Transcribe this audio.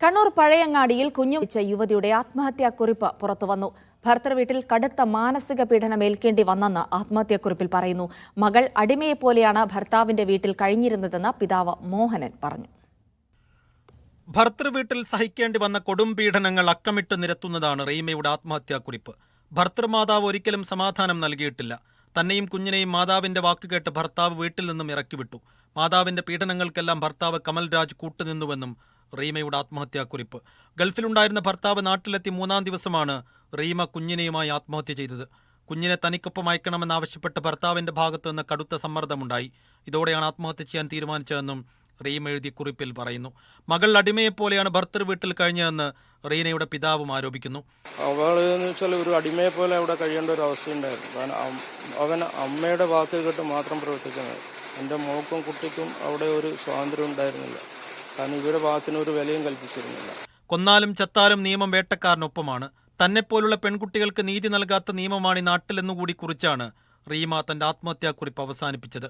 കണ്ണൂർ പഴയങ്ങാടിയിൽ കുഞ്ഞുവെച്ച യുവതിയുടെ ആത്മഹത്യാക്കുറിപ്പ് പുറത്തുവന്നു. ഭർത്തൃവീട്ടിൽ കടുത്ത മാനസിക പീഡനം ഏൽക്കേണ്ടി വന്നെന്ന് ആത്മഹത്യാക്കുറിപ്പിൽ പറയുന്നു. മകൾ അടിമയെപ്പോലെയാണ് ഭർത്താവിന്റെ വീട്ടിൽ കഴിഞ്ഞിരുന്നതെന്ന് പിതാവ് മോഹനൻ പറഞ്ഞു. ഭർത്തൃവീട്ടിൽ സഹിക്കേണ്ടി വന്ന കൊടും പീഡനങ്ങൾ അക്കമിട്ട് നിരത്തുന്നതാണ് റീമയുടെ ആത്മഹത്യാക്കുറിപ്പ്. ഭർത്തൃമാതാവ് ഒരിക്കലും സമാധാനം നൽകിയിട്ടില്ല. തന്നെയും കുഞ്ഞിനെയും മാതാവിന്റെ വാക്കുകേട്ട് ഭർത്താവ് വീട്ടിൽ നിന്നും ഇറക്കിവിട്ടു. മാതാവിന്റെ പീഡനങ്ങൾക്കെല്ലാം ഭർത്താവ് കമൽരാജ് കൂട്ടുനിന്നുവെന്നും റീമയുടെ ആത്മഹത്യാക്കുറിപ്പ്. ഗൾഫിലുണ്ടായിരുന്ന ഭർത്താവ് നാട്ടിലെത്തി 3-ാം ദിവസമാണ് റീമ കുഞ്ഞിനെയുമായി ആത്മഹത്യ ചെയ്തത്. കുഞ്ഞിനെ തനിക്കൊപ്പം അയക്കണമെന്നാവശ്യപ്പെട്ട് ഭർത്താവിന്റെ ഭാഗത്തു നിന്ന് കടുത്ത സമ്മർദ്ദമുണ്ടായി. ഇതോടെയാണ് ആത്മഹത്യ ചെയ്യാൻ തീരുമാനിച്ചതെന്നും റീമ എഴുതിയ കുറിപ്പിൽ പറയുന്നു. മകൾ അടിമയെപ്പോലെയാണ് ഭർത്തൃവീട്ടിൽ കഴിഞ്ഞതെന്ന് റീനയുടെ പിതാവും ആരോപിക്കുന്നു. അവളെന്ന് വെച്ചാൽ ഒരു അടിമയെ പോലെ അവിടെ കഴിയേണ്ട ഒരു അവസ്ഥയുണ്ടായിരുന്നു. കാരണം അവൻ അമ്മയുടെ വാക്ക് കേട്ട് മാത്രം പ്രവർത്തിക്കുന്നത്. എൻ്റെ മോക്കും കുട്ടിക്കും അവിടെ ഒരു സ്വാതന്ത്ര്യം ഉണ്ടായിരുന്നില്ല. കാരണം ഇവരുടെ ഭാഗത്തിന് ഒരു വിലയും കൽപ്പിച്ചിരുന്നില്ല. കൊന്നാലും ചത്താലും നിയമം വേട്ടക്കാരനൊപ്പമാണ്. തന്നെപ്പോലുള്ള പെൺകുട്ടികൾക്ക് നീതി നൽകാത്ത നിയമമാണ് ഈ നാട്ടിലെന്നുകൂടി കുറിച്ചാണ് റീമ തന്റെ ആത്മഹത്യാക്കുറിപ്പ് അവസാനിപ്പിച്ചത്.